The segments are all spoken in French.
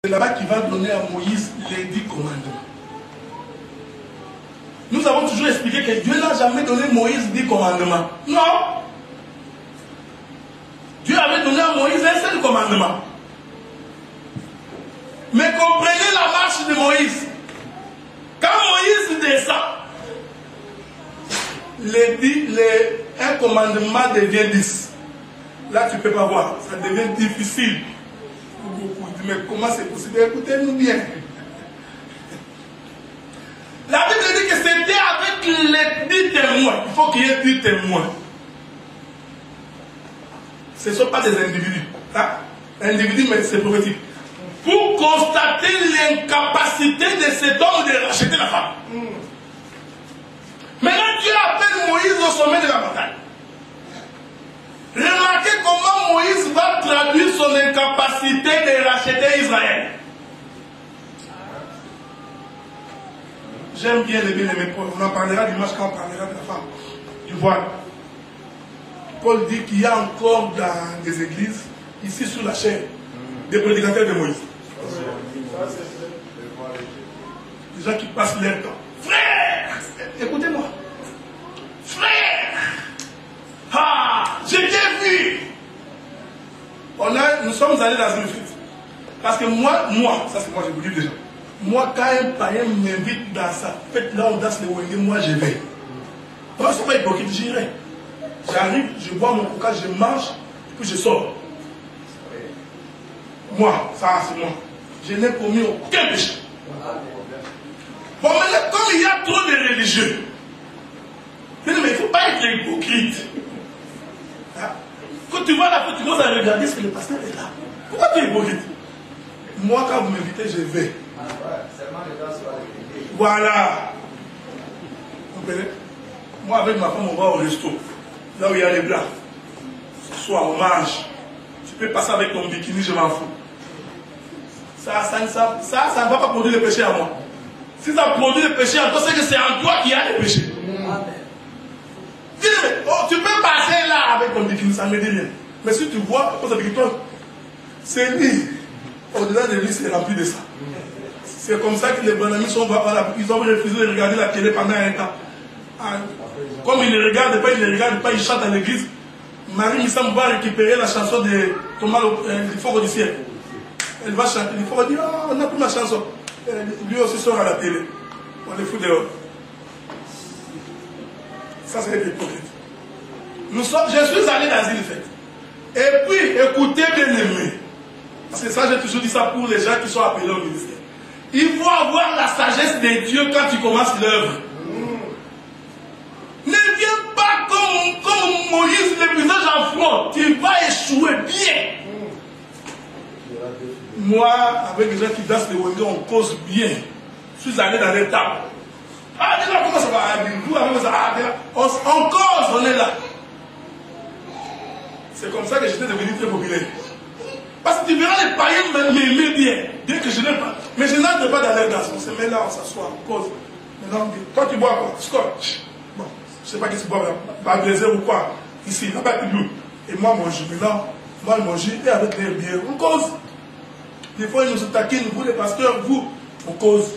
C'est là-bas qu'il va donner à Moïse les 10 commandements. Nous avons toujours expliqué que Dieu n'a jamais donné à Moïse 10 commandements. Non. Dieu avait donné à Moïse un seul commandement. Mais comprenez la marche de Moïse. Quand Moïse descend, un commandement devient 10. Là, tu ne peux pas voir. Ça devient difficile. Mais comment c'est possible? Écoutez-nous bien. La Bible dit que c'était avec les 10 témoins. Il faut qu'il y ait 10 témoins. Ce ne sont pas des individus. Hein? Individus, mais c'est prophétique. Pour constater l'incapacité de cet homme de racheter la femme. Maintenant, Dieu appelle Moïse au sommet de la bataille. Remarquez comment Moïse va traduire son incapacité de racheter Israël. J'aime bien les bien-aimés. On en parlera dimanche quand on parlera de la femme, du voile. Paul dit qu'il y a encore dans des églises, ici sous la chair, des prédicateurs de Moïse. Des gens qui passent leur temps. Frère, écoutez-moi. Frère, j'ai vu. Nous sommes allés dans une fête. Parce que moi, ça c'est moi, je vous dis déjà. Moi, quand un païen m'invite dans sa fête, là on danse le wenge, moi je vais. Moi, je ne suis pas hypocrite, j'irai. J'arrive, je bois mon coca, je mange, puis je sors. Moi, ça c'est moi. Je n'ai commis aucun péché. Bon, maintenant, comme il y a trop de religieux, mais il ne faut pas être hypocrite. Hein? Quand tu vois la fête, tu commences à regarder ce que le pasteur est là. Pourquoi tu es hypocrite? Moi, quand vous m'invitez, je vais. Voilà. Vous comprenez? Moi, avec ma femme, on va au resto. Là où il y a les blancs. Soit on mange. Tu peux passer avec ton bikini, je m'en fous. Ça ne va pas produire le péché à moi. Si ça produit le péché en toi, c'est que c'est en toi qu'il y a le péché. Oh, tu peux passer là avec ton bikini, ça ne me dit rien. Mais si tu vois, c'est lui. Au-delà de lui, c'est rempli de ça. C'est comme ça que les bonhommes ils ont refusé de regarder la télé pendant un temps. Comme ils ne regardent pas, ils chantent à l'église. Marie Missam va récupérer la chanson de Thomas du Fort du ciel. Elle va chanter, il faut dire, oh, on n'a plus ma chanson. Lui aussi sort à la télé. On les fout dehors. Ça, c'est hypocrite. Je suis allé dans une fête. Et puis, écoutez bien aimé. C'est ça, j'ai toujours dit ça pour les gens qui sont appelés au ministère. Il faut avoir la sagesse de Dieu quand tu commences l'œuvre. Ne viens pas comme Moïse, le visage en front. Tu vas échouer bien. Moi, avec les gens qui dansent les wenge, on cause bien. Je suis allé dans les tables. Ah, déjà, comment ça va? On cause, on est là. C'est comme ça que j'étais devenu très populaire. Parce que tu verras les païens m'aimer bien. Dès que je n'aime pas. Mais je n'entre pas dans leur danse. On se met là, on s'assoit, on cause. Maintenant, toi tu bois quoi? Scotch. Bon, je ne sais pas qu'est-ce que tu bois là. Baglézer ou quoi. Ici, là-bas, et moi, mon jus. Maintenant, moi, mon jus, et avec des bières, on cause. Des fois, ils nous taquinent, vous les pasteurs, vous, on cause.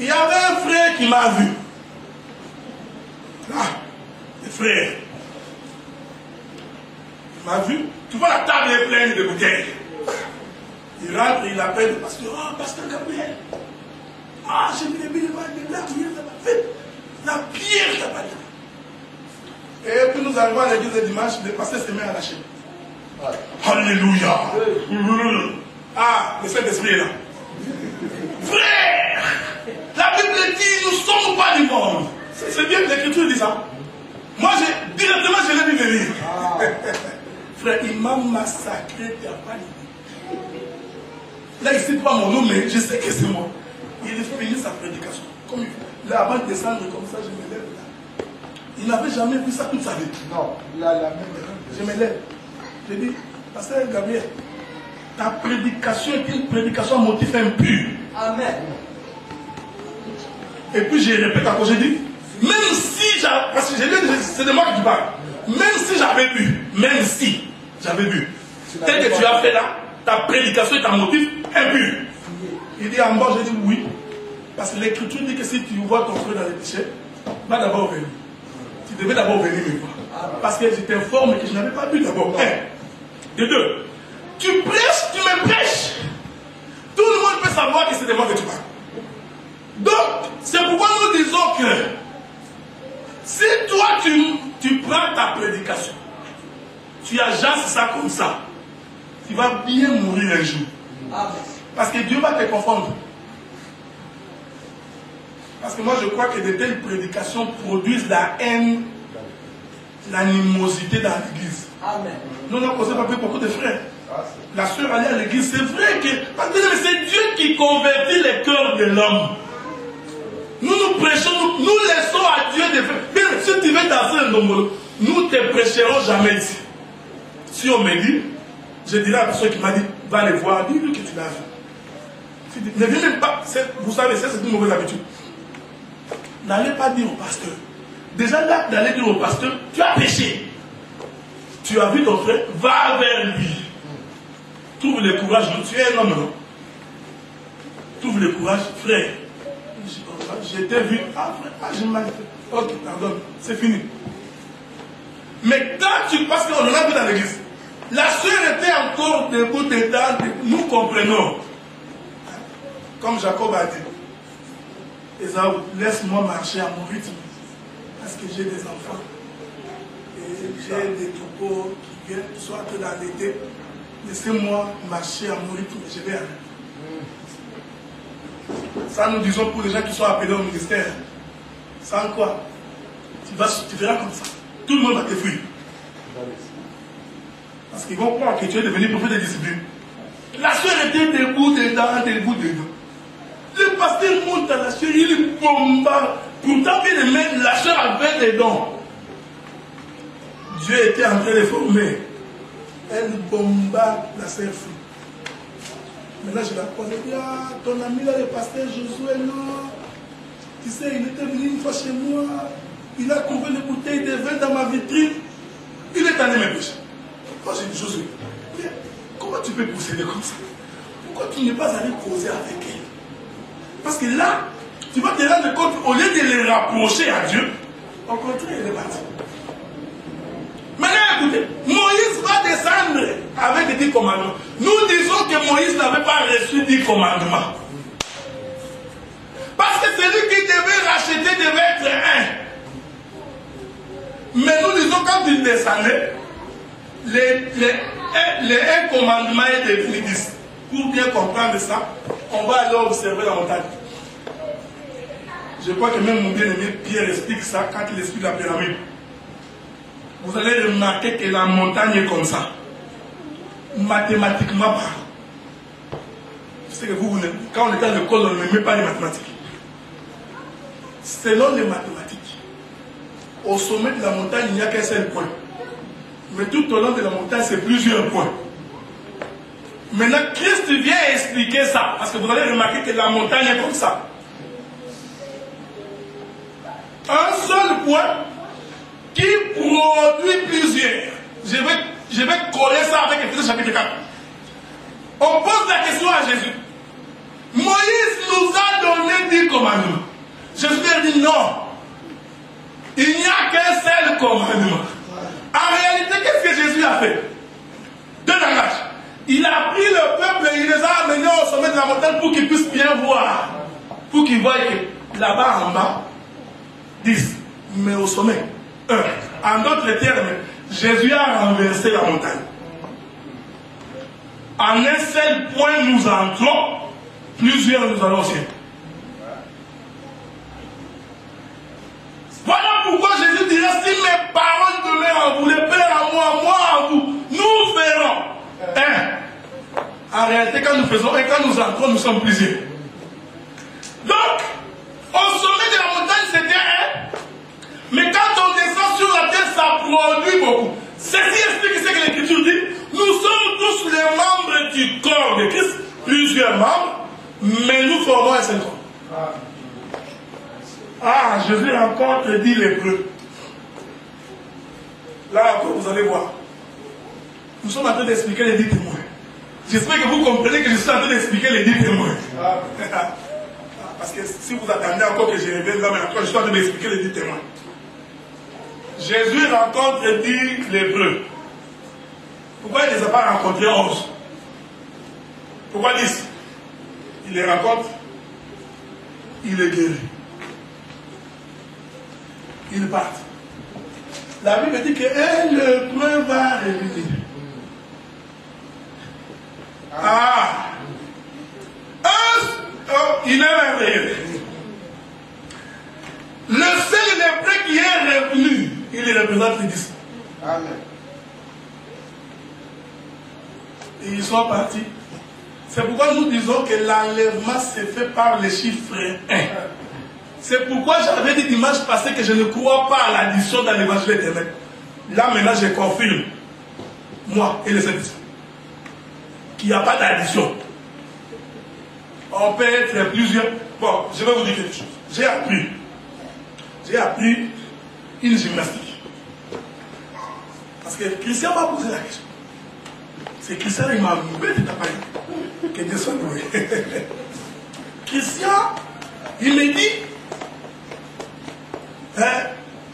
Il y avait un frère qui m'a vu. Là, le frère. Il m'a vu. Tu vois, la table est pleine de bouteilles. Il rentre, il appelle le pasteur. Oh, pasteur Gabriel. Ah, j'ai mis les billes de la bière, ça m'a fait. La bière, ça m'a fait. Et puis nous arrivons à l'église le dimanche, le pasteur se met à lâcher. Alléluia. Ah, le Saint-Esprit est là. Frère, la Bible dit, nous ne sommes pas du monde. C'est bien que l'Écriture dit ça. Moi, directement, je l'ai vu venir. Frère, il m'a massacré, il n'y a pas d'idée. Là, il ne sait pas mon nom, mais je sais que c'est moi. Il a fini sa prédication. Comme il fait. Là, avant de descendre comme ça, je me lève là. Il n'avait jamais vu ça toute sa vie. Non, il a la même. Je me lève. Je dis, pasteur Gabriel, ta prédication est une prédication à motif impur. Amen. Et puis je répète encore, je dis, même si j'avais, parce que c'est de moi qui parle, même si j'avais bu, tel que tu as fait là, ta prédication est un motif impur. Il dit en bas, je dis oui. Parce que l'écriture dit que si tu vois ton frère dans les péchés, va d'abord venir. Tu devais d'abord venir me voir. Parce que je t'informe que je n'avais pas bu d'abord. Un. De deux, tu prêches, tu me prêches. Tout le monde peut savoir que c'est de moi que tu parles. Donc, c'est pourquoi nous disons que si toi tu prends ta prédication, tu agences ça comme ça, tu vas bien mourir un jour. Parce que Dieu va te confondre. Parce que moi je crois que de telles prédications produisent la haine, l'animosité dans l'église. Nous n'avons pas fait beaucoup de frères. La sœur allait à l'église, c'est vrai que c'est Dieu qui convertit les cœurs de l'homme. Nous prêchons, nous laissons à Dieu de faire. Bien, si tu veux danser un nombre, nous ne te prêcherons jamais ici. Si on me dit, je dirai à la personne qui m'a dit, va les voir, dis-lui que tu l'as vu. Ne viens même pas, vous savez, ça c'est une mauvaise habitude. N'allez pas dire au pasteur. Déjà là, d'aller dire au pasteur, tu as péché. Tu as vu ton frère, va vers lui. Trouve le courage, tu es un homme, non? Trouve le courage, frère. Je t'ai vu, je m'en fait. Ok, pardon, c'est fini. Mais quand tu passes, qu'on en a vu dans l'église, la soeur était encore debout dedans, nous comprenons. Comme Jacob a dit, Esaü, laisse-moi marcher à mon rythme, parce que j'ai des enfants. Et j'ai des troupeaux qui viennent, soit dans l'été. Laissez-moi marcher à mon rythme, je vais aller. Ça nous disons pour les gens qui sont appelés au ministère. Sans quoi? Tu verras comme ça. Tout le monde va te fuir. Parce qu'ils vont croire que tu es devenu prophète de discipline. La soeur était debout dedans, debout dedans. Le pasteur monte à la soeur, il bombarde. Pourtant, bien aimé, la soeur avait des dons. Dieu était en train de former. Elle bombarde la soeur fou. Maintenant, je la pose et dis, ah, ton ami là, le pasteur Josué, non. Tu sais, il était venu une fois chez moi. Il a trouvé une bouteille de vin dans ma vitrine. Il est allé me pécher. Moi, j'ai dit, Josué, comment tu peux procéder comme ça? Pourquoi tu n'es pas allé causer avec elle? Parce que là, tu vas te rendre compte, au lieu de les rapprocher à Dieu, au contraire, il est parti. Maintenant, écoutez, Moïse va descendre avec les 10 commandements. Nous disons que Moïse n'avait pas reçu 10 commandements. Parce que celui qui devait racheter devait être un. Mais nous disons quand il descendait, les un commandement est devenu 10. Pour bien comprendre ça, on va aller observer la montagne. Je crois que même mon bien-aimé Pierre explique ça quand il explique la pyramide. Vous allez remarquer que la montagne est comme ça. Mathématiquement parlant. Je sais que vous, quand on est à l'école, on n'aimait pas les mathématiques. Selon les mathématiques, au sommet de la montagne, il n'y a qu'un seul point. Mais tout au long de la montagne, c'est plusieurs points. Maintenant, Christ vient expliquer ça. Parce que vous allez remarquer que la montagne est comme ça. Un seul point qui produit plusieurs. Je vais coller ça avec Ephésiens chapitre 4. On pose la question à Jésus. Moïse nous a donné 10 commandements. Jésus lui dit non. Il n'y a qu'un seul commandement. En réalité, qu'est-ce que Jésus a fait? Deux langages. Il a pris le peuple et il les a amenés au sommet de la montagne pour qu'ils puissent bien voir. Pour qu'ils voient que là-bas en bas, 10. Mais au sommet, 1. En d'autres termes, Jésus a renversé la montagne. En un seul point, nous entrons, plusieurs nous allons au ciel. Voilà pourquoi Jésus dira, si mes paroles demeurent en vous, les Pères en moi en vous, nous verrons. 1. En réalité, quand nous faisons et quand nous entrons, nous sommes plusieurs. Donc, au sommet de la montagne, c'était 1. Mais quand on descend sur la terre, ça produit beaucoup. Ceci explique ce que l'Écriture dit. Nous sommes tous les membres du corps de Christ, plusieurs membres, mais nous formons un seul corps. Ah, Jésus encore te dit l'hébreu. Là encore, vous allez voir. Nous sommes en train d'expliquer les 10 témoins. J'espère que vous comprenez que je suis en train d'expliquer les 10 témoins. Parce que si vous attendez encore que je revienne là, mais encore je suis en train d'expliquer les 10 témoins. Jésus rencontre 10 lépreux. Pourquoi il ne les a pas rencontrés 11? Pourquoi 10? Il les rencontre, il les guérit. Ils partent. La Bible dit qu'un lépreux va revenir. Il n'est même revenu. Le seul lépreux qui est revenu, il représente les 10. Amen. Et ils sont partis. C'est pourquoi nous disons que l'enlèvement se fait par le chiffre 1. C'est pourquoi j'avais dit dimanche passé que je ne crois pas à l'addition dans l'évangile éternel. Là maintenant je confirme, moi et les autres, qu'il n'y a pas d'addition. On peut être plusieurs. Bon, je vais vous dire quelque chose. J'ai appris une gymnastique. Parce que Christian m'a posé la question. C'est Christian, il m'a embêté de parler. Que Dieu soit loué. Christian, il me dit,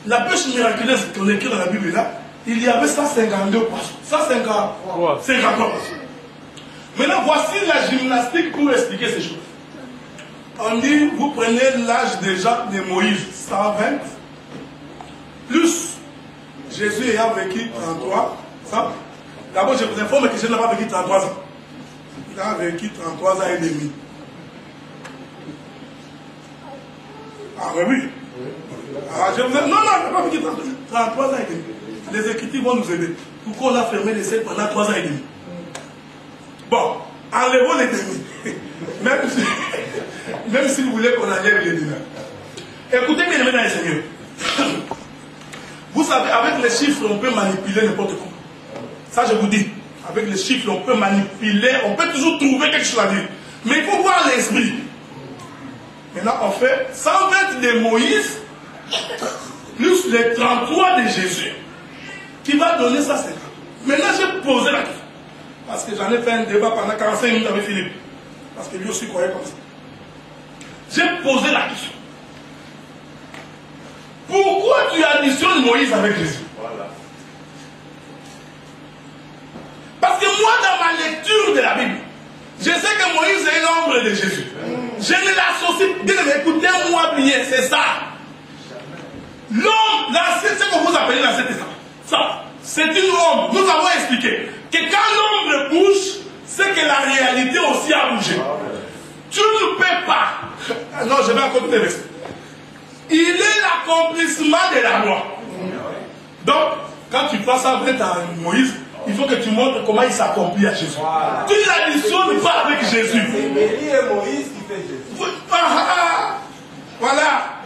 la pêche miraculeuse qu'on écrit dans la Bible là, il y avait 152 poissons. 153 poissons. Maintenant, voici la gymnastique pour expliquer ces choses. On dit, vous prenez l'âge déjà de Moïse, 120, plus Jésus ayant vécu 33 ans. D'abord, je vous informe que Jésus n'a pas vécu 33 ans. Il a vécu 33 ans et demi. Ah oui. Ah, je vous ai... Non, il n'a pas vécu 33 ans et demi. Les Écritures vont nous aider. Pourquoi on a fermé les ciels pendant 3 ans et demi? Bon, enlevons les demi. Même si vous voulez qu'on enlève les demi. Écoutez bien, mesdames et seigneurs. Vous savez, avec les chiffres, on peut manipuler n'importe quoi. Ça, je vous dis. Avec les chiffres, on peut manipuler, on peut toujours trouver quelque chose à dire. Mais il faut voir l'esprit. Maintenant, on fait 120 de Moïse, plus les 33 de Jésus, qui va donner ça 50. Maintenant, j'ai posé la question. Parce que j'en ai fait un débat pendant 45 minutes avec Philippe. Parce que lui aussi croyait comme ça. J'ai posé la question. Pourquoi tu additionnes Moïse avec Jésus? Voilà. Parce que moi, dans ma lecture de la Bible, je sais que Moïse est l'ombre de Jésus. Je ne l'associe. Écoutez-moi bien, c'est ça. L'homme, c'est ce que vous appelez l'Ancien Testament. Ça, c'est une ombre. Nous avons expliqué que quand l'ombre bouge, c'est que la réalité aussi a bougé. Tu ne peux pas. Non, je vais encore te laisser. Il est l'accomplissement de la loi. Donc, quand tu passes à Moïse, il faut que tu montres comment il s'accomplit à Jésus. Voilà. Tu n'additionnes pas avec Jésus. C'est Élie et Moïse qui fait Jésus. Voilà.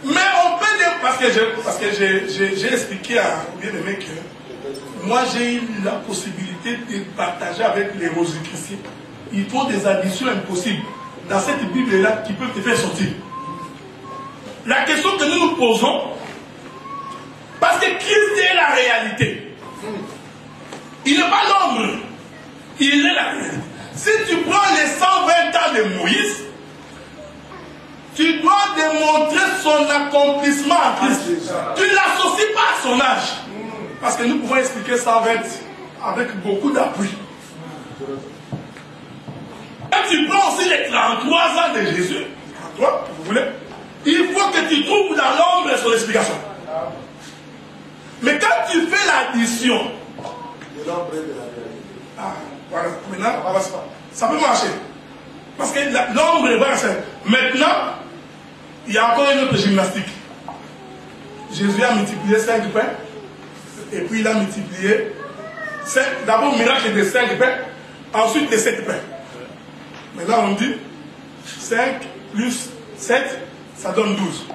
Mais on peut dire, parce que j'ai expliqué à bien-aimé que moi j'ai eu la possibilité de partager avec les rosicruciens. Il faut des additions impossibles dans cette Bible-là qui peuvent te faire sortir. La question que nous nous posons, parce que Christ est la réalité. Il n'est pas l'ombre. Il est la réalité. Si tu prends les 120 ans de Moïse, tu dois démontrer son accomplissement en Christ. Tu ne l'associes pas à son âge. Parce que nous pouvons expliquer 120 avec beaucoup d'appui. Et tu prends aussi les 33 ans de Jésus, 33, vous voulez, il faut que tu trouves dans l'ombre son explication. Mais quand tu fais l'addition, voilà, maintenant, ça peut marcher. Parce que l'ombre va rester. Maintenant, il y a encore une autre gymnastique. Jésus a multiplié 5 pains, et puis il a multiplié, d'abord miracle de 5 pains, ensuite de 7 pains. Maintenant on dit 5 plus 7, ça donne 12.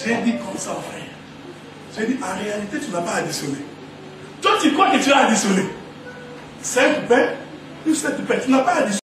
J'ai dit comme ça, frère. J'ai dit, en réalité, tu n'as pas additionné. Toi, tu crois que tu as additionné 5 pains plus 7 pains. Tu n'as pas additionné.